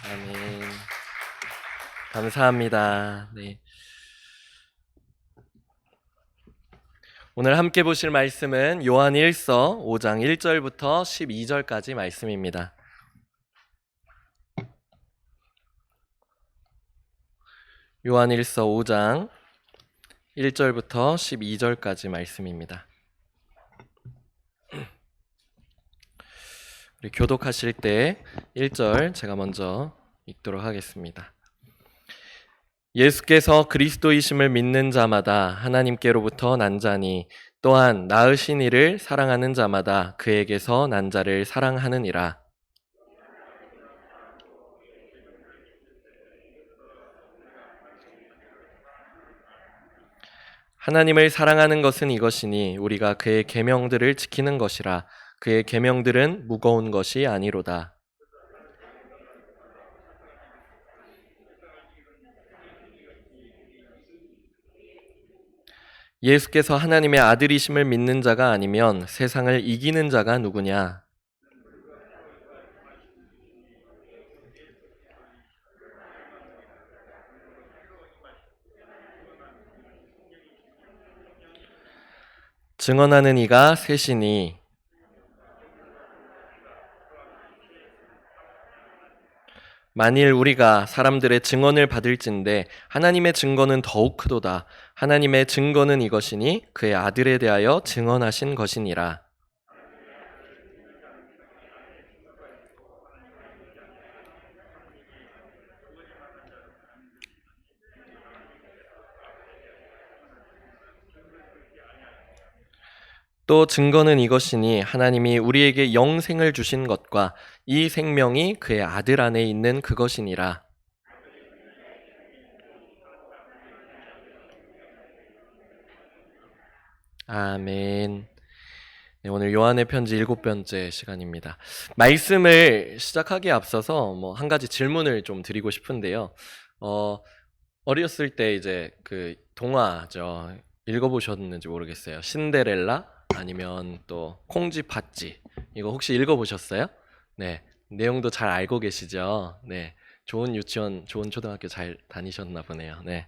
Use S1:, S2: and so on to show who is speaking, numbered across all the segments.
S1: 아멘. 감사합니다. 네. 오늘 함께 보실 말씀은 요한 1서 5장 1절부터 12절까지 말씀입니다. 요한 1서 5장 1절부터 12절까지 말씀입니다. 우리 교독하실 때 1절 제가 먼저 읽도록 하겠습니다. 예수께서 그리스도이심을 믿는 자마다 하나님께로부터 난 자니 또한 낳으신 이를 사랑하는 자마다 그에게서 난 자를 사랑하느니라. 하나님을 사랑하는 것은 이것이니 우리가 그의 계명들을 지키는 것이라. 그의 계명들은 무거운 것이 아니로다. 예수께서 하나님의 아들이심을 믿는 자가 아니면 세상을 이기는 자가 누구냐? 증언하는 이가 셋이니 만일 우리가 사람들의 증언을 받을진대 하나님의 증거는 더욱 크도다. 하나님의 증거는 이것이니 그의 아들에 대하여 증언하신 것이니라. 또 증거는 이것이니 하나님이 우리에게 영생을 주신 것과 이 생명이 그의 아들 안에 있는 그것이니라. 아멘. 네, 오늘 요한의 편지 7번째 시간입니다. 말씀을 시작하기에 앞서서 한 가지 질문을 좀 드리고 싶은데요. 어렸을 때 이제 그 동화죠. 읽어보셨는지 모르겠어요. 신데렐라 아니면 또 콩쥐 팥쥐, 이거 혹시 읽어보셨어요? 네, 내용도 잘 알고 계시죠? 네, 좋은 유치원, 좋은 초등학교 잘 다니셨나 보네요. 네,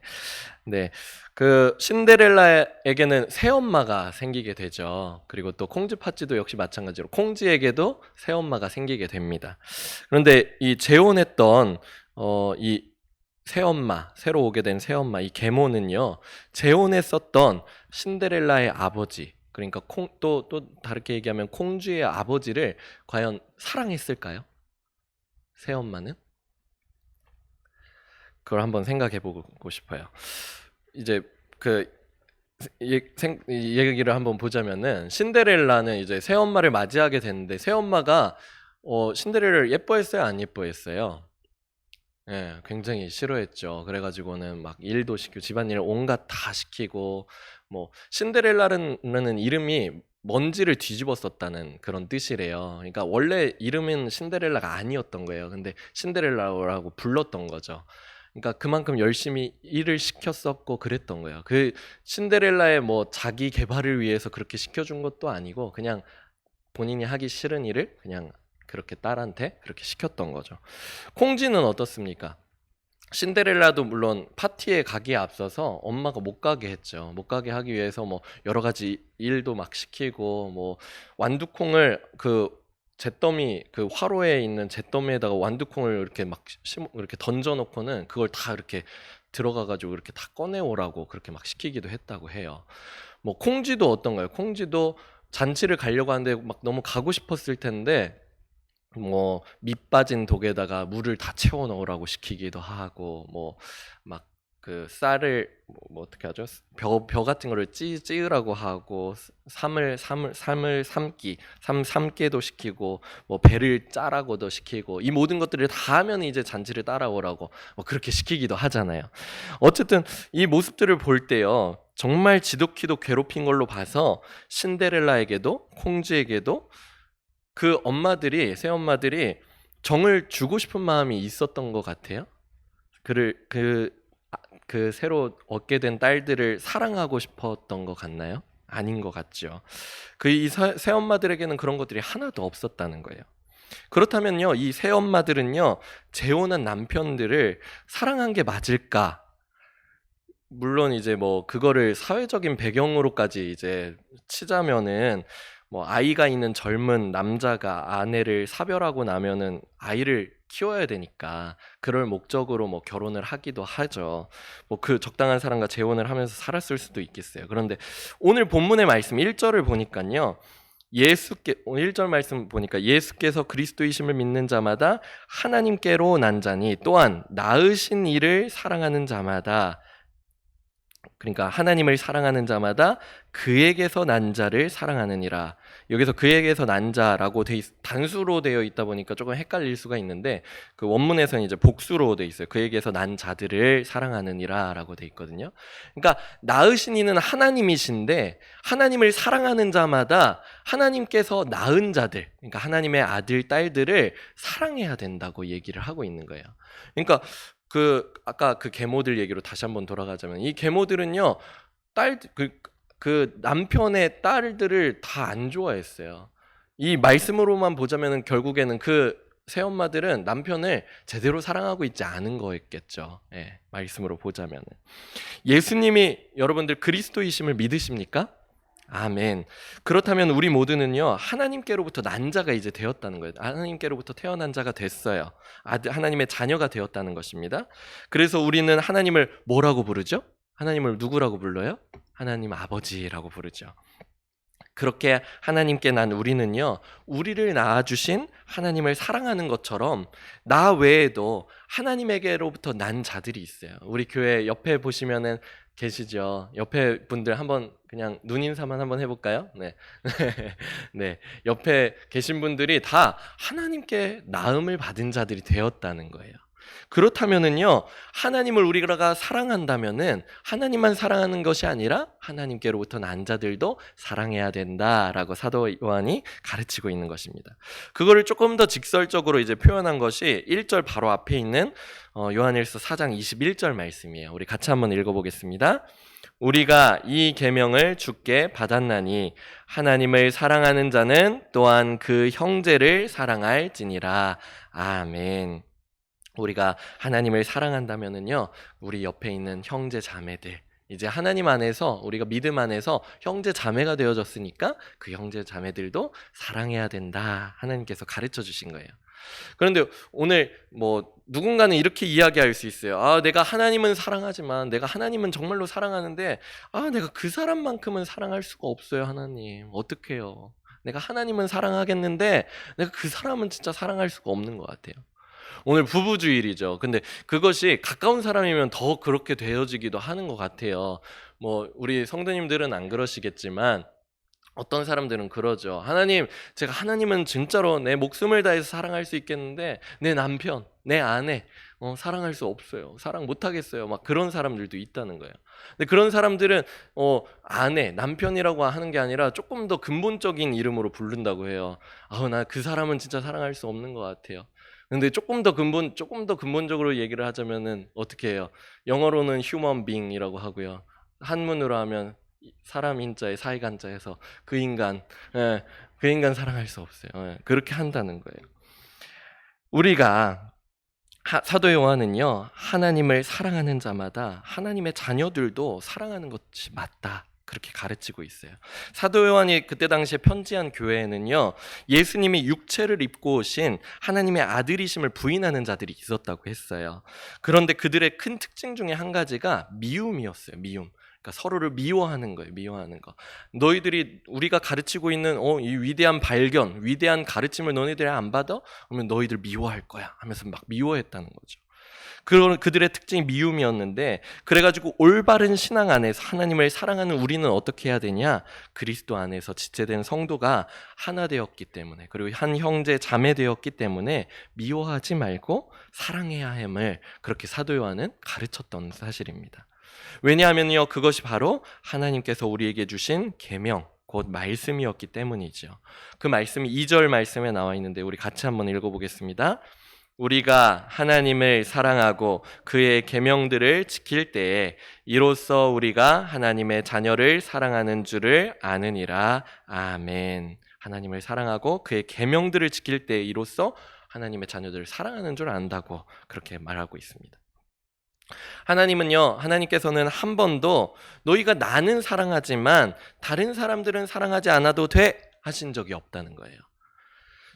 S1: 네, 그 신데렐라에게는 새엄마가 생기게 되죠. 그리고 또 콩쥐 팥쥐도 역시 마찬가지로 콩쥐에게도 새엄마가 생기게 됩니다. 그런데 이 재혼했던 이 새엄마, 새로 오게 된 새엄마, 이 계모는요, 재혼했었던 신데렐라의 아버지, 그러니까 또 다르게 얘기하면 콩쥐의 아버지를 과연 사랑했을까요? 새엄마는? 그걸 한번 생각해 보고 싶어요. 이제 그 이 얘기를 한번 보자면은 신데렐라는 이제 새엄마를 맞이하게 됐는데 새엄마가 신데렐라를 예뻐했어요, 안 예뻐했어요? 예, 굉장히 싫어했죠. 그래가지고는 막 일도 시키고 집안일 온갖 다 시키고 신데렐라라는 이름이 먼지를 뒤집어 썼다는 그런 뜻이래요. 그러니까 원래 이름은 신데렐라가 아니었던 거예요. 근데 신데렐라라고 불렀던 거죠. 그러니까 그만큼 열심히 일을 시켰었고 그랬던 거예요. 그 신데렐라의 자기 개발을 위해서 그렇게 시켜준 것도 아니고 그냥 본인이 하기 싫은 일을 그냥 그렇게 딸한테 그렇게 시켰던 거죠. 콩쥐는 어떻습니까? 신데렐라도 물론 파티에 가기에 앞서서 엄마가 못 가게 했죠. 못 가게 하기 위해서 여러 가지 일도 막 시키고 완두콩을 그 잿더미, 그 화로에 있는 잿더미에다가 완두콩을 이렇게 이렇게 던져 놓고는 그걸 다 이렇게 들어가 가지고 이렇게 다 꺼내 오라고 그렇게 막 시키기도 했다고 해요. 콩쥐도 어떤가요? 콩쥐도 잔치를 가려고 하는데 막 너무 가고 싶었을 텐데 밑 빠진 독에다가 물을 다 채워 넣으라고 시키기도 하고 막 그 쌀을 어떻게 하죠? 벼 같은 거를 찌으라고 하고 삶을 삶게도 시키고 배를 짜라고도 시키고 이 모든 것들을 다 하면 이제 잔치를 따라오라고 그렇게 시키기도 하잖아요. 어쨌든 이 모습들을 볼 때요, 정말 지독히도 괴롭힌 걸로 봐서 신데렐라에게도 콩쥐에게도 그 엄마들이, 새엄마들이 정을 주고 싶은 마음이 있었던 것 같아요. 그 새로 얻게 된 딸들을 사랑하고 싶었던 것 같나요? 아닌 것 같죠. 이 새엄마들에게는 그런 것들이 하나도 없었다는 거예요. 그렇다면요, 이 새엄마들은요, 재혼한 남편들을 사랑한 게 맞을까? 물론 이제 뭐 그거를 사회적인 배경으로까지 이제 치자면은 뭐 아이가 있는 젊은 남자가 아내를 사별하고 나면은 아이를 키워야 되니까 그럴 목적으로 뭐 결혼을 하기도 하죠. 뭐 그 적당한 사람과 재혼을 하면서 살았을 수도 있겠어요. 그런데 오늘 본문의 말씀 1절을 보니까요. 1절 말씀 보니까 예수께서 그리스도이심을 믿는 자마다 하나님께로 난 자니 또한 낳으신 이를 사랑하는 자마다, 그러니까 하나님을 사랑하는 자마다 그에게서 난 자를 사랑하느니라. 여기서 그에게서 난 자라고 단수로 되어 있다 보니까 조금 헷갈릴 수가 있는데 그 원문에서는 이제 복수로 되어 있어요. 그에게서 난 자들을 사랑하느니라라고 되어 있거든요. 그러니까 낳으신 이는 하나님이신데 하나님을 사랑하는 자마다 하나님께서 낳은 자들, 그러니까 하나님의 아들, 딸들을 사랑해야 된다고 얘기를 하고 있는 거예요. 그러니까 아까 그 계모들 얘기로 다시 한번 돌아가자면 이 계모들은요 그 남편의 딸들을 다 안 좋아했어요. 이 말씀으로만 보자면은 결국에는 그 새엄마들은 남편을 제대로 사랑하고 있지 않은 거였겠죠. 예, 말씀으로 보자면은. 예수님이 여러분들 그리스도이심을 믿으십니까? 아멘. 그렇다면 우리 모두는요, 하나님께로부터 난 자가 이제 되었다는 거예요. 하나님께로부터 태어난 자가 됐어요. 하나님의 자녀가 되었다는 것입니다. 그래서 우리는 하나님을 뭐라고 부르죠? 하나님을 누구라고 불러요? 하나님 아버지라고 부르죠. 그렇게 하나님께 난 우리는요, 우리를 낳아주신 하나님을 사랑하는 것처럼 나 외에도 하나님에게로부터 난 자들이 있어요. 우리 교회 옆에 보시면은 계시죠? 옆에 분들 한번 그냥 눈인사만 한번 해볼까요? 네. 네. 옆에 계신 분들이 다 하나님께 낳음을 받은 자들이 되었다는 거예요. 그렇다면은요, 하나님을 우리가 사랑한다면은 하나님만 사랑하는 것이 아니라 하나님께로부터 난 자들도 사랑해야 된다라고 사도 요한이 가르치고 있는 것입니다. 그거를 조금 더 직설적으로 이제 표현한 것이 1절 바로 앞에 있는 요한일서 4장 21절 말씀이에요. 우리 같이 한번 읽어보겠습니다. 우리가 이 계명을 주께 받았나니 하나님을 사랑하는 자는 또한 그 형제를 사랑할지니라. 아멘. 우리가 하나님을 사랑한다면은요, 우리 옆에 있는 형제 자매들, 이제 하나님 안에서 우리가 믿음 안에서 형제 자매가 되어졌으니까 그 형제 자매들도 사랑해야 된다. 하나님께서 가르쳐 주신 거예요. 그런데 오늘 뭐 누군가는 이렇게 이야기할 수 있어요. 아, 내가 하나님은 사랑하지만 내가 하나님은 정말로 사랑하는데 내가 그 사람만큼은 사랑할 수가 없어요. 하나님 어떡해요? 내가 하나님은 사랑하겠는데 내가 그 사람은 진짜 사랑할 수가 없는 것 같아요. 오늘 부부주일이죠. 근데 그것이 가까운 사람이면 더 그렇게 되어지기도 하는 것 같아요. 뭐 우리 성도님들은 안 그러시겠지만 어떤 사람들은 그러죠. 하나님, 제가 하나님은 진짜로 내 목숨을 다해서 사랑할 수 있겠는데 내 남편, 내 아내 사랑할 수 없어요. 사랑 못 하겠어요. 막 그런 사람들도 있다는 거예요. 근데 그런 사람들은 아내, 남편이라고 하는 게 아니라 조금 더 근본적인 이름으로 부른다고 해요. 나 그 사람은 진짜 사랑할 수 없는 것 같아요. 근데 조금 더 근본적으로 얘기를 하자면은 어떻게 해요? 영어로는 human being이라고 하고요. 한문으로 하면 사람 인자에 사이간자에서 그 인간 사랑할 수 없어요. 그렇게 한다는 거예요. 우리가 사도 요한은요, 하나님을 사랑하는 자마다 하나님의 자녀들도 사랑하는 것이 맞다. 그렇게 가르치고 있어요. 사도 요한이 그때 당시에 편지한 교회에는요, 예수님이 육체를 입고 오신 하나님의 아들이심을 부인하는 자들이 있었다고 했어요. 그런데 그들의 큰 특징 중에 한 가지가 미움이었어요. 미움. 그러니까 서로를 미워하는 거예요. 미워하는 거. 너희들이 우리가 가르치고 있는 이 위대한 발견, 위대한 가르침을 너희들이 안 받아? 그러면 너희들 미워할 거야 하면서 막 미워했다는 거죠. 그들의 특징이 미움이었는데, 그래가지고 올바른 신앙 안에서 하나님을 사랑하는 우리는 어떻게 해야 되냐? 그리스도 안에서 지체된 성도가 하나 되었기 때문에, 그리고 한 형제 자매 되었기 때문에 미워하지 말고 사랑해야 함을 그렇게 사도 요한은 가르쳤던 사실입니다. 왜냐하면요, 그것이 바로 하나님께서 우리에게 주신 계명, 곧 말씀이었기 때문이죠. 그 말씀이 2절 말씀에 나와 있는데 우리 같이 한번 읽어보겠습니다. 우리가 하나님을 사랑하고 그의 계명들을 지킬 때에 이로써 우리가 하나님의 자녀를 사랑하는 줄을 아느니라. 아멘. 하나님을 사랑하고 그의 계명들을 지킬 때 이로써 하나님의 자녀들을 사랑하는 줄 안다고 그렇게 말하고 있습니다. 하나님께서는 한 번도 너희가 나는 사랑하지만 다른 사람들은 사랑하지 않아도 돼 하신 적이 없다는 거예요.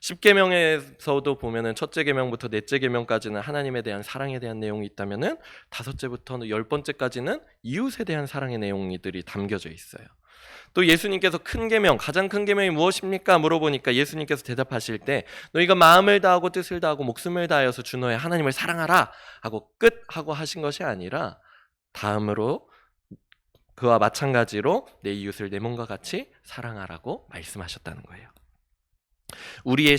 S1: 10계명에서도 보면은 첫째 계명부터 넷째 계명까지는 하나님에 대한 사랑에 대한 내용이 있다면은 다섯째부터 10번째까지는 이웃에 대한 사랑의 내용들이 담겨져 있어요. 또 예수님께서 가장 큰 계명이 무엇입니까? 물어보니까 예수님께서 대답하실 때 너희가 마음을 다하고 뜻을 다하고 목숨을 다하여서 주 너의 하나님을 사랑하라 하고 끝하고 하신 것이 아니라 다음으로 그와 마찬가지로 내 이웃을 내 몸과 같이 사랑하라고 말씀하셨다는 거예요. 우리의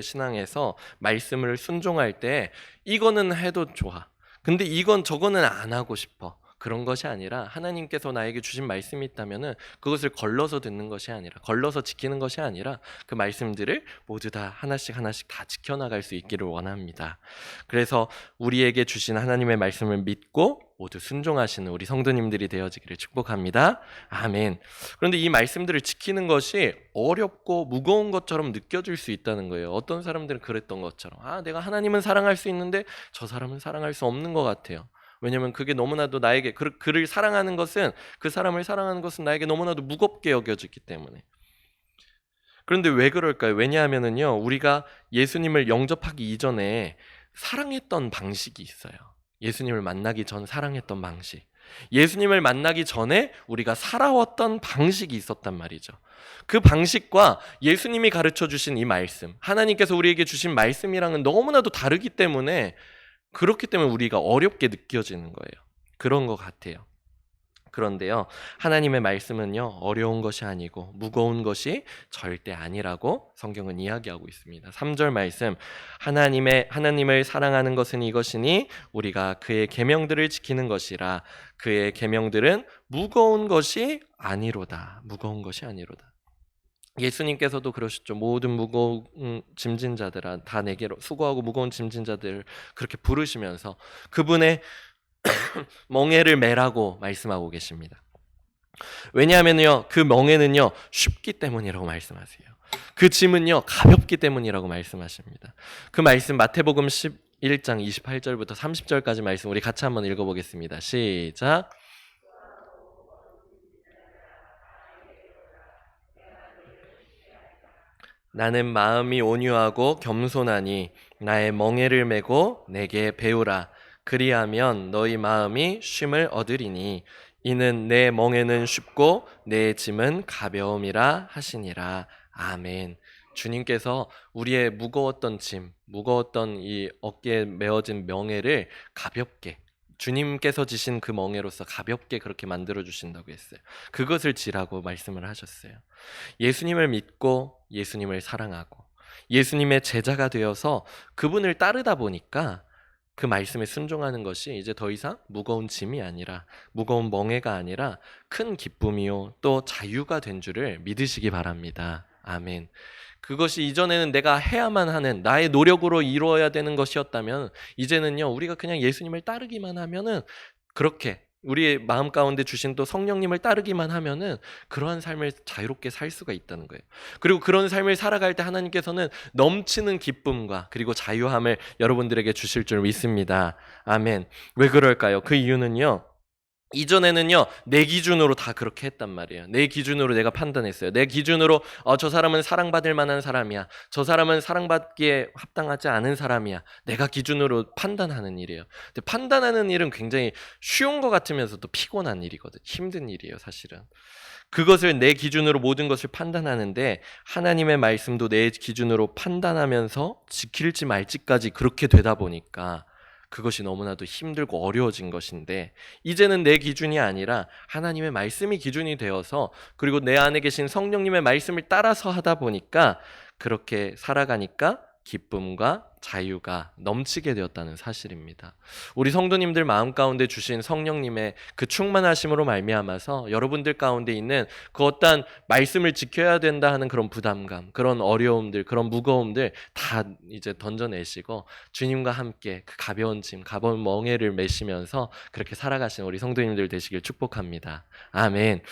S1: 신앙에서 말씀을 순종할 때 이거는 해도 좋아. 근데 저거는 안 하고 싶어. 그런 것이 아니라 하나님께서 나에게 주신 말씀이 있다면은 그것을 걸러서 듣는 것이 아니라 걸러서 지키는 것이 아니라 그 말씀들을 모두 다 하나씩 다 지켜나갈 수 있기를 원합니다. 그래서 우리에게 주신 하나님의 말씀을 믿고 모두 순종하시는 우리 성도님들이 되어지기를 축복합니다. 아멘. 그런데 이 말씀들을 지키는 것이 어렵고 무거운 것처럼 느껴질 수 있다는 거예요. 어떤 사람들은 그랬던 것처럼 내가 하나님은 사랑할 수 있는데 저 사람은 사랑할 수 없는 것 같아요. 왜냐하면 그게 너무나도 나에게 그를 사랑하는 것은 그 사람을 사랑하는 것은 나에게 너무나도 무겁게 여겨지기 때문에. 그런데 왜 그럴까요? 왜냐하면은요 우리가 예수님을 영접하기 이전에 사랑했던 방식이 있어요. 예수님을 만나기 전 사랑했던 방식. 예수님을 만나기 전에 우리가 살아왔던 방식이 있었단 말이죠. 그 방식과 예수님이 가르쳐 주신 이 말씀, 하나님께서 우리에게 주신 말씀이랑은 너무나도 다르기 때문에 그렇기 때문에 우리가 어렵게 느껴지는 거예요. 그런 것 같아요. 그런데요, 하나님의 말씀은요, 어려운 것이 아니고 무거운 것이 절대 아니라고 성경은 이야기하고 있습니다. 3절 말씀, 하나님을 사랑하는 것은 이것이니 우리가 그의 계명들을 지키는 것이라. 그의 계명들은 무거운 것이 아니로다. 무거운 것이 아니로다. 예수님께서도 그러셨죠. 모든 무거운 짐진 자들아 다 내게로 수고하고 무거운 짐진 자들 그렇게 부르시면서 그분의 멍에를 매라고 말씀하고 계십니다. 왜냐하면요 그 멍에는요 쉽기 때문이라고 말씀하세요. 그 짐은요 가볍기 때문이라고 말씀하십니다. 그 말씀 마태복음 11장 28절부터 30절까지 말씀 우리 같이 한번 읽어보겠습니다. 시작. 나는 마음이 온유하고 겸손하니 나의 멍에를 메고 내게 배우라. 그리하면 너희 마음이 쉼을 얻으리니 이는 내 멍에는 쉽고 내 짐은 가벼움이라 하시니라. 아멘. 주님께서 우리의 무거웠던 이 어깨에 메어진 멍에를 가볍게 주님께서 지신 그 멍에로서 가볍게 그렇게 만들어 주신다고 했어요. 그것을 지라고 말씀을 하셨어요. 예수님을 믿고 예수님을 사랑하고 예수님의 제자가 되어서 그분을 따르다 보니까 그 말씀에 순종하는 것이 이제 더 이상 무거운 짐이 아니라 무거운 멍에가 아니라 큰 기쁨이요 또 자유가 된 줄을 믿으시기 바랍니다. 아멘. 그것이 이전에는 내가 해야만 하는 나의 노력으로 이루어야 되는 것이었다면 이제는요 우리가 그냥 예수님을 따르기만 하면은 그렇게 우리의 마음 가운데 주신 또 성령님을 따르기만 하면은 그러한 삶을 자유롭게 살 수가 있다는 거예요. 그리고 그런 삶을 살아갈 때 하나님께서는 넘치는 기쁨과 그리고 자유함을 여러분들에게 주실 줄 믿습니다. 아멘. 왜 그럴까요? 그 이유는요. 이전에는요 내 기준으로 다 그렇게 했단 말이에요. 내 기준으로 내가 판단했어요. 내 기준으로 저 사람은 사랑받을 만한 사람이야, 저 사람은 사랑받기에 합당하지 않은 사람이야, 내가 기준으로 판단하는 일이에요. 근데 판단하는 일은 굉장히 쉬운 것 같으면서도 피곤한 일이거든. 힘든 일이에요 사실은. 그것을 내 기준으로 모든 것을 판단하는데 하나님의 말씀도 내 기준으로 판단하면서 지킬지 말지까지 그렇게 되다 보니까 그것이 너무나도 힘들고 어려워진 것인데 이제는 내 기준이 아니라 하나님의 말씀이 기준이 되어서 그리고 내 안에 계신 성령님의 말씀을 따라서 하다 보니까 그렇게 살아가니까 기쁨과 자유가 넘치게 되었다는 사실입니다. 우리 성도님들 마음 가운데 주신 성령님의 그 충만하심으로 말미암아서 여러분들 가운데 있는 그 어떠한 말씀을 지켜야 된다 하는 그런 부담감, 그런 어려움들, 그런 무거움들 다 이제 던져내시고 주님과 함께 그 가벼운 짐, 가벼운 멍에를 메시면서 그렇게 살아가시는 우리 성도님들 되시길 축복합니다. 아멘.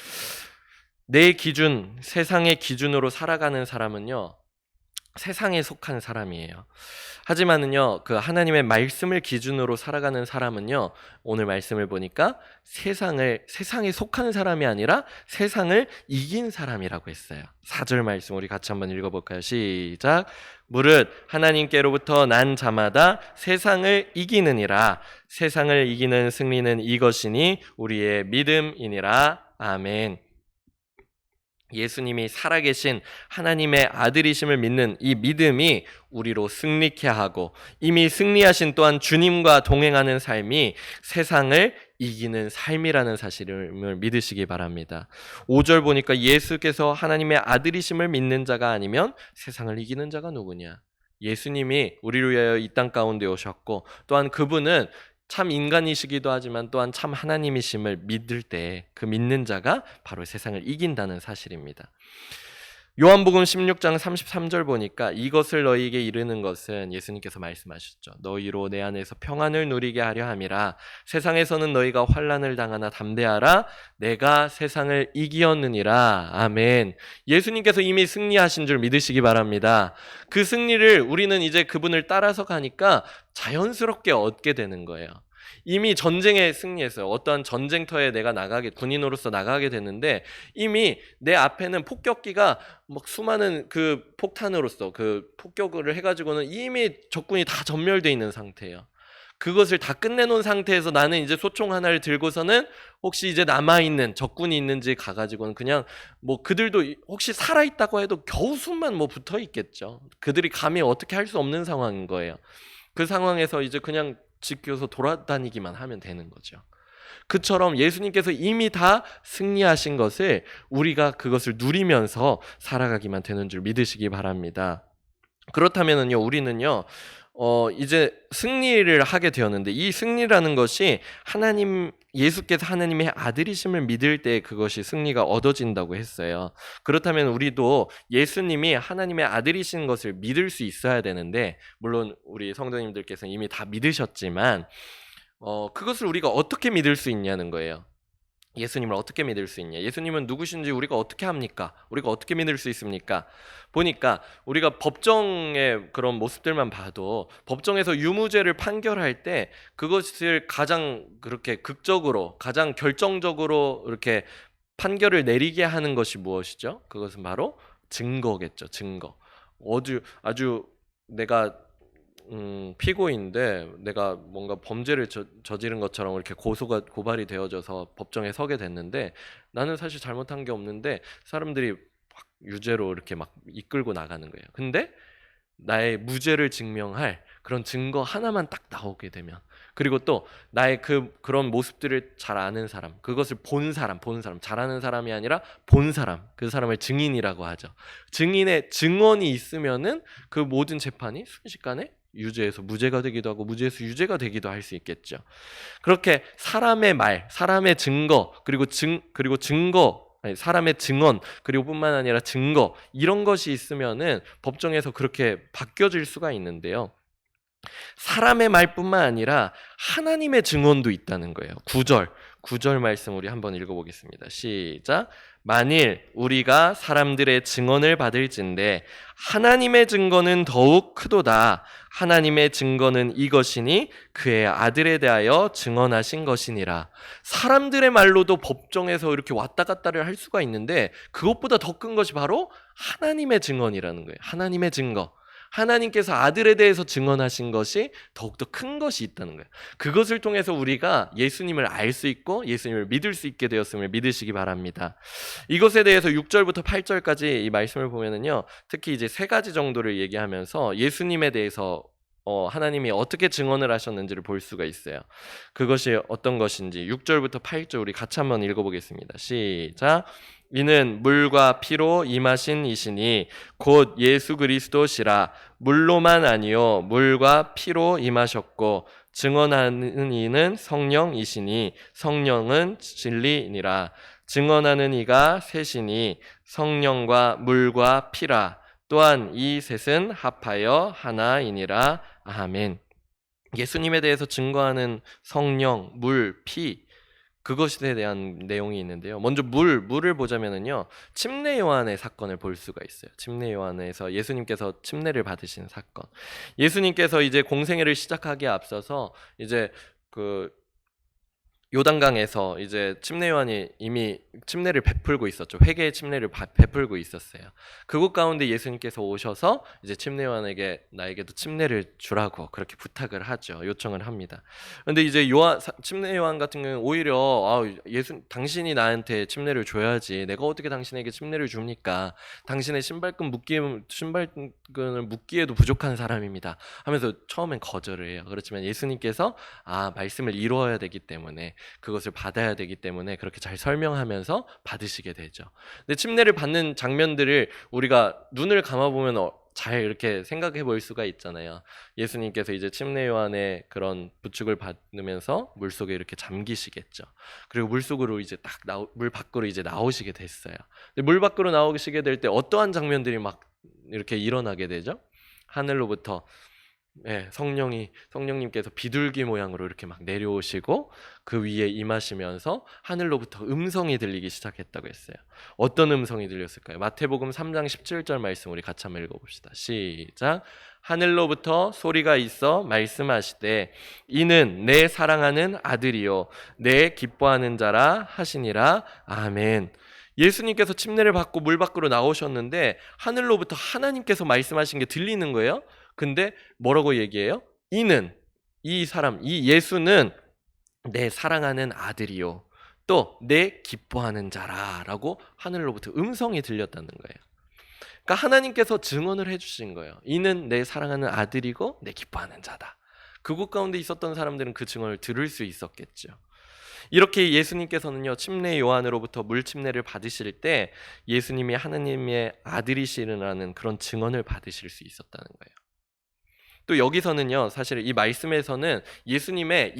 S1: 내 기준, 세상의 기준으로 살아가는 사람은요, 세상에 속한 사람이에요. 하지만은요, 그 하나님의 말씀을 기준으로 살아가는 사람은요, 오늘 말씀을 보니까 세상에 속한 사람이 아니라 세상을 이긴 사람이라고 했어요. 4절 말씀 우리 같이 한번 읽어볼까요? 시작. 무릇 하나님께로부터 난 자마다 세상을 이기느니라. 세상을 이기는 승리는 이것이니 우리의 믿음이니라. 아멘. 예수님이 살아계신 하나님의 아들이심을 믿는 이 믿음이 우리로 승리케 하고, 이미 승리하신 또한 주님과 동행하는 삶이 세상을 이기는 삶이라는 사실을 믿으시기 바랍니다. 5절 보니까 예수께서 하나님의 아들이심을 믿는 자가 아니면 세상을 이기는 자가 누구냐? 예수님이 우리를 위하여 이 땅 가운데 오셨고, 또한 그분은 참 인간이시기도 하지만 또한 참 하나님이심을 믿을 때 그 믿는 자가 바로 세상을 이긴다는 사실입니다. 요한복음 16장 33절 보니까 이것을 너희에게 이르는 것은 예수님께서 말씀하셨죠. 너희로 내 안에서 평안을 누리게 하려 함이라. 세상에서는 너희가 환난을 당하나 담대하라. 내가 세상을 이기었느니라. 아멘. 예수님께서 이미 승리하신 줄 믿으시기 바랍니다. 그 승리를 우리는 이제 그분을 따라서 가니까 자연스럽게 얻게 되는 거예요. 이미 전쟁에 승리했어요. 어떠한 전쟁터에 내가 군인으로서 나가게 됐는데, 이미 내 앞에는 폭격기가 막 수많은 그 폭탄으로서 그 폭격을 해가지고는 이미 적군이 다 전멸되어 있는 상태예요. 그것을 다 끝내놓은 상태에서 나는 이제 소총 하나를 들고서는 혹시 이제 남아있는 적군이 있는지 가가지고는 그냥 뭐 그들도 혹시 살아있다고 해도 겨우 숨만 뭐 붙어 있겠죠. 그들이 감히 어떻게 할 수 없는 상황인 거예요. 그 상황에서 이제 그냥 지켜서 돌아다니기만 하면 되는 거죠. 그처럼 예수님께서 이미 다 승리하신 것을 우리가 그것을 누리면서 살아가기만 되는 줄 믿으시기 바랍니다. 그렇다면은요, 우리는요, 이제 승리를 하게 되었는데, 이 승리라는 것이 예수께서 하나님의 아들이심을 믿을 때 그것이 승리가 얻어진다고 했어요. 그렇다면 우리도 예수님이 하나님의 아들이신 것을 믿을 수 있어야 되는데, 물론 우리 성도님들께서는 이미 다 믿으셨지만, 그것을 우리가 어떻게 믿을 수 있냐는 거예요. 예수님을 어떻게 믿을 수 있냐? 예수님은 누구신지 우리가 어떻게 합니까? 우리가 어떻게 믿을 수 있습니까? 보니까 우리가 법정의 그런 모습들만 봐도 법정에서 유무죄를 판결할 때 그것을 가장 그렇게 극적으로, 가장 결정적으로 이렇게 판결을 내리게 하는 것이 무엇이죠? 그것은 바로 증거겠죠. 증거. 아주 내가 피고인데 내가 뭔가 범죄를 저지른 것처럼 이렇게 고발이 되어져서 법정에 서게 됐는데, 나는 사실 잘못한 게 없는데 사람들이 막 유죄로 이렇게 막 이끌고 나가는 거예요. 근데 나의 무죄를 증명할 그런 증거 하나만 딱 나오게 되면, 그리고 또 나의 그런 모습들을 잘 아는 사람, 그것을 본 사람, 잘 아는 사람이 아니라 본 사람, 그 사람을 증인이라고 하죠. 증인의 증언이 있으면은 그 모든 재판이 순식간에 유죄에서 무죄가 되기도 하고 무죄에서 유죄가 되기도 할 수 있겠죠. 그렇게 사람의 말, 사람의 증거, 그리고 증거, 사람의 증언, 그리고 뿐만 아니라 증거, 이런 것이 있으면은 법정에서 그렇게 바뀌어질 수가 있는데요. 사람의 말뿐만 아니라 하나님의 증언도 있다는 거예요. 9절 말씀 우리 한번 읽어보겠습니다. 시작. 만일 우리가 사람들의 증언을 받을진대 하나님의 증거는 더욱 크도다. 하나님의 증거는 이것이니 그의 아들에 대하여 증언하신 것이니라. 사람들의 말로도 법정에서 이렇게 왔다 갔다를 할 수가 있는데, 그것보다 더 큰 것이 바로 하나님의 증언이라는 거예요. 하나님의 증거. 하나님께서 아들에 대해서 증언하신 것이 더욱더 큰 것이 있다는 거예요. 그것을 통해서 우리가 예수님을 알 수 있고 예수님을 믿을 수 있게 되었음을 믿으시기 바랍니다. 이것에 대해서 6절부터 8절까지 이 말씀을 보면은요, 특히 이제 3가지 정도를 얘기하면서 예수님에 대해서 하나님이 어떻게 증언을 하셨는지를 볼 수가 있어요. 그것이 어떤 것인지 6절부터 8절 우리 같이 한번 읽어보겠습니다. 시작. 이는 물과 피로 임하신 이시니 곧 예수 그리스도시라. 물로만 아니요 물과 피로 임하셨고 증언하는 이는 성령이시니 성령은 진리니라. 증언하는 이가 셋이니 성령과 물과 피라. 또한 이 셋은 합하여 하나이니라. 아멘. 예수님에 대해서 증거하는 성령, 물, 피, 그것에 대한 내용이 있는데요. 먼저 물을 보자면은요. 침례 요한의 사건을 볼 수가 있어요. 침례 요한에서 예수님께서 침례를 받으신 사건. 예수님께서 이제 공생애를 시작하기에 앞서서 이제 그 요단강에서 이제 침례 요한이 이미 침례를 베풀고 있었죠. 회개의 침례를 베풀고 있었어요. 그곳 가운데 예수님께서 오셔서 이제 침례 요한에게 나에게도 침례를 주라고 그렇게 부탁을 하죠. 요청을 합니다. 근데 이제 침례 요한 같은 경우는 오히려 당신이 나한테 침례를 줘야지. 내가 어떻게 당신에게 침례를 줍니까? 당신의 신발끈을 묶기에도 부족한 사람입니다. 하면서 처음엔 거절을 해요. 그렇지만 예수님께서 말씀을 이루어야 되기 때문에 그것을 받아야 되기 때문에 그렇게 잘 설명하면서 받으시게 되죠. 근데 침례를 받는 장면들을 우리가 눈을 감아보면 잘 이렇게 생각해 볼 수가 있잖아요. 예수님께서 이제 침례 요한의 그런 부축을 받으면서 물속에 이렇게 잠기시겠죠. 그리고 물속으로 이제 물 밖으로 이제 나오시게 됐어요. 근데 물 밖으로 나오시게 될 때 어떠한 장면들이 막 이렇게 일어나게 되죠? 하늘로부터 성령님께서 비둘기 모양으로 이렇게 막 내려오시고 그 위에 임하시면서 하늘로부터 음성이 들리기 시작했다고 했어요. 어떤 음성이 들렸을까요? 마태복음 3장 17절 말씀 우리 같이 한번 읽어봅시다. 시작. 하늘로부터 소리가 있어 말씀하시되 이는 내 사랑하는 아들이요 내 기뻐하는 자라 하시니라. 아멘. 예수님께서 침례를 받고 물 밖으로 나오셨는데 하늘로부터 하나님께서 말씀하신 게 들리는 거예요. 근데 뭐라고 얘기해요? 이 예수는 내 사랑하는 아들이요 또 내 기뻐하는 자라라고 하늘로부터 음성이 들렸다는 거예요. 그러니까 하나님께서 증언을 해주신 거예요. 이는 내 사랑하는 아들이고 내 기뻐하는 자다. 그곳 가운데 있었던 사람들은 그 증언을 들을 수 있었겠죠. 이렇게 예수님께서는요 침례 요한으로부터 물 침례를 받으실 때 예수님이 하나님의 아들이시라는 그런 증언을 받으실 수 있었다는 거예요. 또 여기서는요 사실 이 말씀에서는 예수님의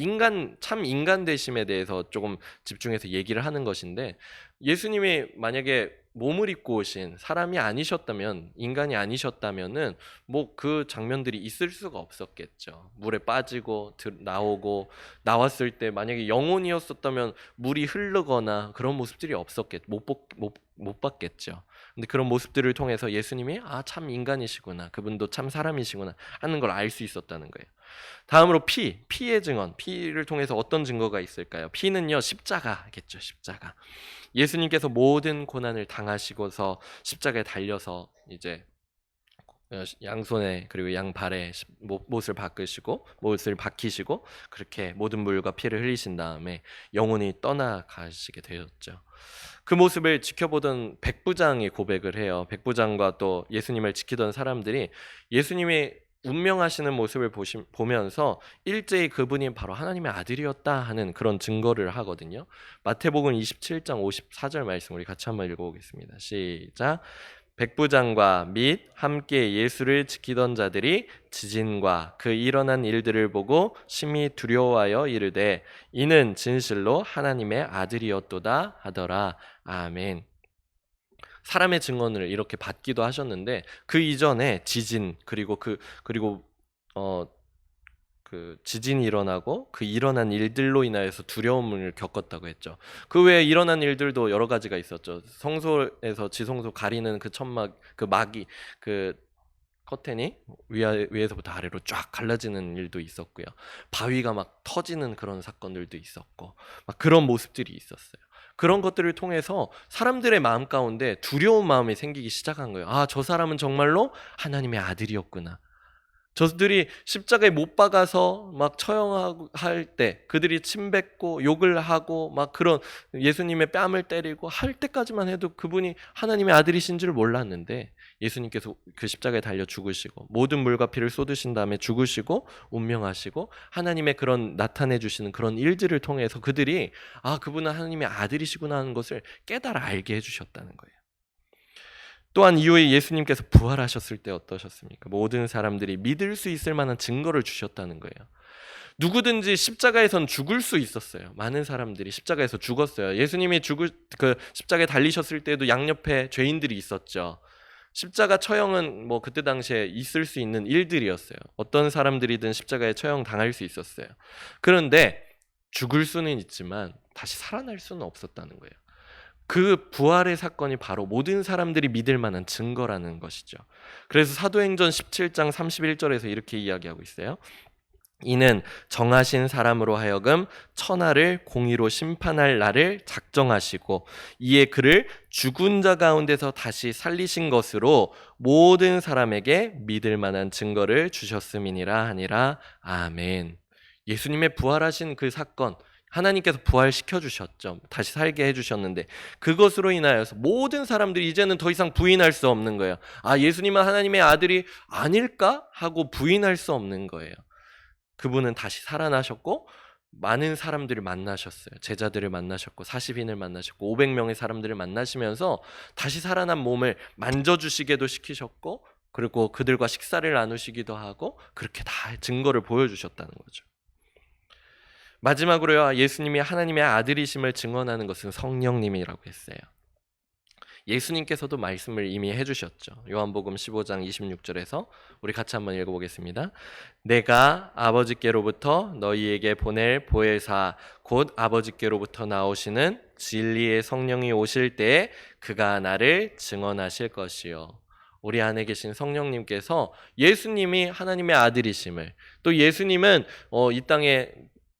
S1: 참 인간 되심에 대해서 조금 집중해서 얘기를 하는 것인데, 예수님이 만약에 몸을 입고 오신 사람이 아니셨다면, 인간이 아니셨다면은 뭐 그 장면들이 있을 수가 없었겠죠. 물에 빠지고 나오고, 나왔을 때 만약에 영혼이었었다면 물이 흐르거나 그런 모습들이 못 봤겠죠. 근데 그런 모습들을 통해서 예수님이 참 인간이시구나, 그분도 참 사람이시구나 하는 걸 알 수 있었다는 거예요. 다음으로 피의 증언. 피를 통해서 어떤 증거가 있을까요? 피는요 십자가겠죠. 십자가. 예수님께서 모든 고난을 당하시고서 십자가에 달려서 이제 양손에 그리고 양발에 못을 박히시고 그렇게 모든 물과 피를 흘리신 다음에 영혼이 떠나가시게 되었죠. 그 모습을 지켜보던 백부장이 고백을 해요. 백부장과 또 예수님을 지키던 사람들이 예수님이 운명하시는 모습을 보면서 일제히 그분이 바로 하나님의 아들이었다 하는 그런 증거를 하거든요. 마태복음 27장 54절 말씀 우리 같이 한번 읽어보겠습니다. 시작. 백부장과 및 함께 예수를 지키던 자들이 지진과 그 일어난 일들을 보고 심히 두려워하여 이르되 이는 진실로 하나님의 아들이었도다 하더라. 아멘. 사람의 증언을 이렇게 받기도 하셨는데 그 이전에 지진 그리고 지진이 일어나고 그 일어난 일들로 인하여서 두려움을 겪었다고 했죠. 그 외에 일어난 일들도 여러 가지가 있었죠. 성소에서 지성소 가리는 그 천막, 그 막이, 그 커튼이 위에서부터 아래로 쫙 갈라지는 일도 있었고요. 바위가 막 터지는 그런 사건들도 있었고, 막 그런 모습들이 있었어요. 그런 것들을 통해서 사람들의 마음 가운데 두려운 마음이 생기기 시작한 거예요. 저 사람은 정말로 하나님의 아들이었구나. 저들이 십자가에 못 박아서 막 처형하고 할 때, 그들이 침뱉고 욕을 하고 막 그런 예수님의 뺨을 때리고 할 때까지만 해도 그분이 하나님의 아들이신 줄 몰랐는데, 예수님께서 그 십자가에 달려 죽으시고 모든 물과 피를 쏟으신 다음에 죽으시고 운명하시고 하나님의 그런 나타내 주시는 그런 일들을 통해서 그들이 그분은 하나님의 아들이시구나 하는 것을 깨달아 알게 해주셨다는 거예요. 또한 이후에 예수님께서 부활하셨을 때 어떠셨습니까? 모든 사람들이 믿을 수 있을 만한 증거를 주셨다는 거예요. 누구든지 십자가에선 죽을 수 있었어요. 많은 사람들이 십자가에서 죽었어요. 예수님이 십자가에 달리셨을 때도 양옆에 죄인들이 있었죠. 십자가 처형은 뭐 그때 당시에 있을 수 있는 일들이었어요. 어떤 사람들이든 십자가에 처형 당할 수 있었어요. 그런데 죽을 수는 있지만 다시 살아날 수는 없었다는 거예요. 그 부활의 사건이 바로 모든 사람들이 믿을 만한 증거라는 것이죠. 그래서 사도행전 17장 31절에서 이렇게 이야기하고 있어요. 이는 정하신 사람으로 하여금 천하를 공의로 심판할 날을 작정하시고 이에 그를 죽은 자 가운데서 다시 살리신 것으로 모든 사람에게 믿을 만한 증거를 주셨음이니라 하니라. 아멘. 예수님의 부활하신 그 사건, 하나님께서 부활시켜 주셨죠. 다시 살게 해주셨는데 그것으로 인하여서 모든 사람들이 이제는 더 이상 부인할 수 없는 거예요. 아, 예수님은 하나님의 아들이 아닐까? 하고 부인할 수 없는 거예요. 그분은 다시 살아나셨고 많은 사람들을 만나셨어요. 제자들을 만나셨고 40인을 만나셨고 500명의 사람들을 만나시면서 다시 살아난 몸을 만져주시게도 시키셨고 그리고 그들과 식사를 나누시기도 하고 그렇게 다 증거를 보여주셨다는 거죠. 마지막으로요, 예수님이 하나님의 아들이심을 증언하는 것은 성령님이라고 했어요. 예수님께서도 말씀을 이미 해주셨죠. 요한복음 15장 26절에서 우리 같이 한번 읽어보겠습니다. 내가 아버지께로부터 너희에게 보낼 보혜사 곧 아버지께로부터 나오시는 진리의 성령이 오실 때에 그가 나를 증언하실 것이요. 우리 안에 계신 성령님께서 예수님이 하나님의 아들이심을, 또 예수님은 이 땅에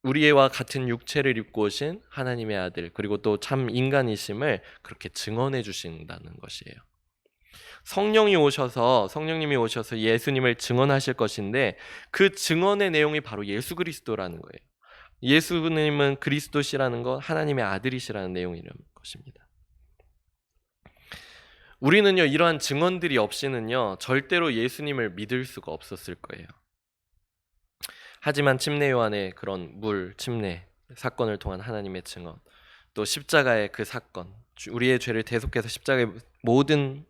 S1: 우리와 같은 육체를 입고 오신 하나님의 아들, 그리고 또 참 인간이심을 그렇게 증언해 주신다는 것이에요. 성령님이 오셔서 예수님을 증언하실 것인데 그 증언의 내용이 바로 예수 그리스도라는 거예요. 예수님은 그리스도시라는 것, 하나님의 아들이시라는 내용이라는 것입니다. 우리는요, 이러한 증언들이 없이는요, 절대로 예수님을 믿을 수가 없었을 거예요. 하지만 침례 요한의 그런 침례 사건을 통한 하나님의 증언, 또 십자가의 그 사건, 우리의 죄를 대속해서 십자가의 모든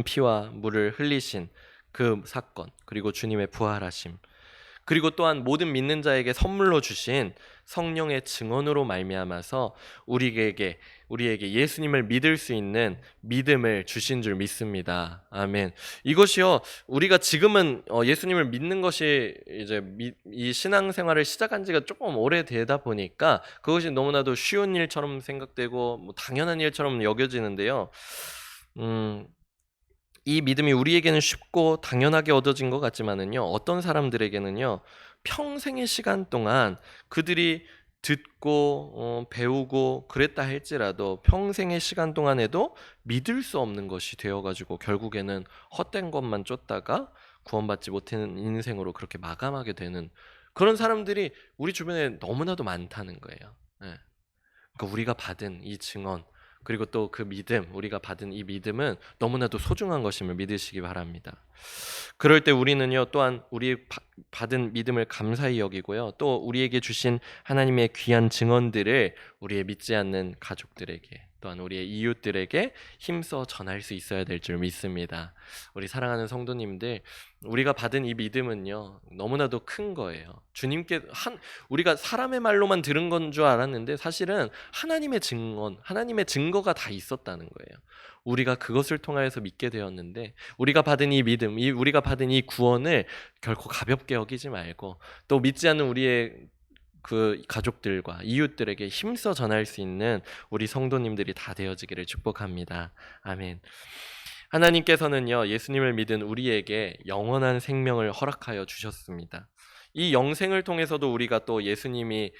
S1: 피와 물을 흘리신 그 사건, 그리고 주님의 부활하심, 그리고 또한 모든 믿는 자에게 선물로 주신 성령의 증언으로 말미암아서 우리에게 예수님을 믿을 수 있는 믿음을 주신 줄 믿습니다. 아멘. 이것이요, 우리가 지금은 예수님을 믿는 것이 이제 이 신앙생활을 시작한 지가 조금 오래되다 보니까 그것이 너무나도 쉬운 일처럼 생각되고 뭐 당연한 일처럼 여겨지는데요. 이 믿음이 우리에게는 쉽고 당연하게 얻어진 것 같지만은요, 어떤 사람들에게는요, 평생의 시간 동안 그들이 듣고 배우고 그랬다 할지라도 평생의 시간 동안에도 믿을 수 없는 것이 되어가지고 결국에는 헛된 것만 쫓다가 구원받지 못하는 인생으로 그렇게 마감하게 되는 그런 사람들이 우리 주변에 너무나도 많다는 거예요. 네. 그러니까 우리가 받은 이 증언, 그리고 또 그 믿음, 우리가 받은 이 믿음은 너무나도 소중한 것임을 믿으시기 바랍니다. 그럴 때 우리는요, 또한 우리 받은 믿음을 감사히 여기고요, 또 우리에게 주신 하나님의 귀한 증언들을 우리의 믿지 않는 가족들에게, 또한 우리의 이웃들에게 힘써 전할 수 있어야 될 줄 믿습니다. 우리 사랑하는 성도님들, 우리가 받은 이 믿음은요, 너무나도 큰 거예요. 우리가 사람의 말로만 들은 건 줄 알았는데 사실은 하나님의 증언, 하나님의 증거가 다 있었다는 거예요. 우리가 그것을 통하여서 믿게 되었는데 우리가 받은 이 믿음, 우리가 받은 이 구원을 결코 가볍게 여기지 말고 또 믿지 않는 우리의 그 가족들과 이웃들에게 힘써 전할 수 있는 우리 성도님들이 다 되어지기를 축복합니다. 아멘. 하나님께서는요, 예수님을 믿은 우리에게 영원한 생명을 허락하여 주셨습니다. 이 영생을 통해서도 우리가 또 예수님을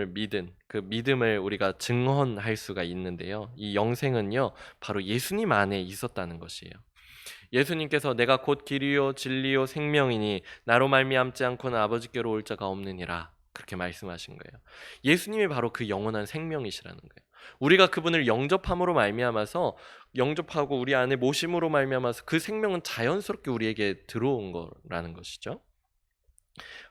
S1: 믿은 그 믿음을 우리가 증언할 수가 있는데요. 이 영생은요, 바로 예수님 안에 있었다는 것이에요. 예수님께서 내가 곧 길이요 진리요 생명이니 나로 말미암지 않고는 아버지께로 올 자가 없느니라, 그렇게 말씀하신 거예요. 예수님이 바로 그 영원한 생명이시라는 거예요. 우리가 그분을 영접함으로 말미암아서, 영접하고 우리 안에 모심으로 말미암아서 그 생명은 자연스럽게 우리에게 들어온 거라는 것이죠.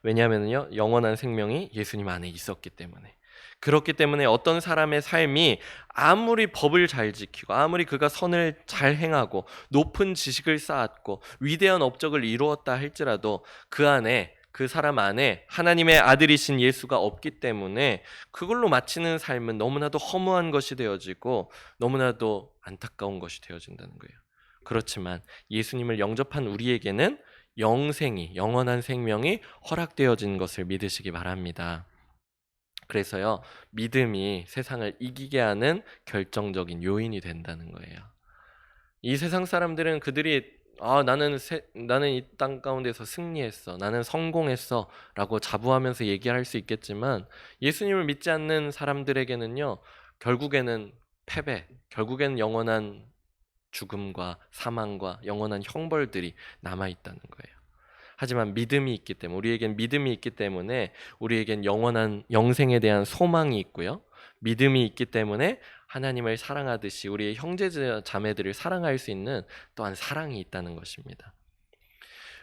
S1: 왜냐하면요, 영원한 생명이 예수님 안에 있었기 때문에. 그렇기 때문에 어떤 사람의 삶이 아무리 법을 잘 지키고 아무리 그가 선을 잘 행하고 높은 지식을 쌓았고 위대한 업적을 이루었다 할지라도 그 사람 안에 하나님의 아들이신 예수가 없기 때문에 그걸로 마치는 삶은 너무나도 허무한 것이 되어지고 너무나도 안타까운 것이 되어진다는 거예요. 그렇지만 예수님을 영접한 우리에게는 영원한 생명이 허락되어진 것을 믿으시기 바랍니다. 그래서요, 믿음이 세상을 이기게 하는 결정적인 요인이 된다는 거예요. 이 세상 사람들은 그들이 나는 이 땅 가운데서 승리했어. 나는 성공했어. 라고 자부하면서 얘기할 수 있겠지만 예수님을 믿지 않는 사람들에게는요. 결국에는 패배, 결국에는 영원한 죽음과 사망과 영원한 형벌들이 남아 있다는 거예요. 하지만 믿음이 있기 때문에 우리에겐 믿음이 있기 때문에 우리에겐 영원한 영생에 대한 소망이 있고요. 믿음이 있기 때문에 하나님을 사랑하듯이 우리의 형제 자매들을 사랑할 수 있는 또한 사랑이 있다는 것입니다.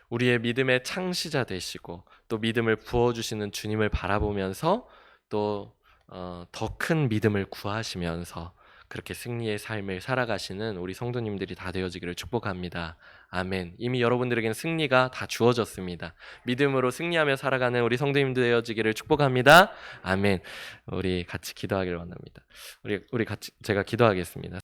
S1: 우리의 믿음의 창시자 되시고 또 믿음을 부어주시는 주님을 바라보면서 또 더 큰 믿음을 구하시면서 그렇게 승리의 삶을 살아가시는 우리 성도님들이 다 되어지기를 축복합니다. 아멘. 이미 여러분들에겐 승리가 다 주어졌습니다. 믿음으로 승리하며 살아가는 우리 성도님들 되어지기를 축복합니다. 아멘. 우리 같이 기도하기를 원합니다. 우리 같이 제가 기도하겠습니다.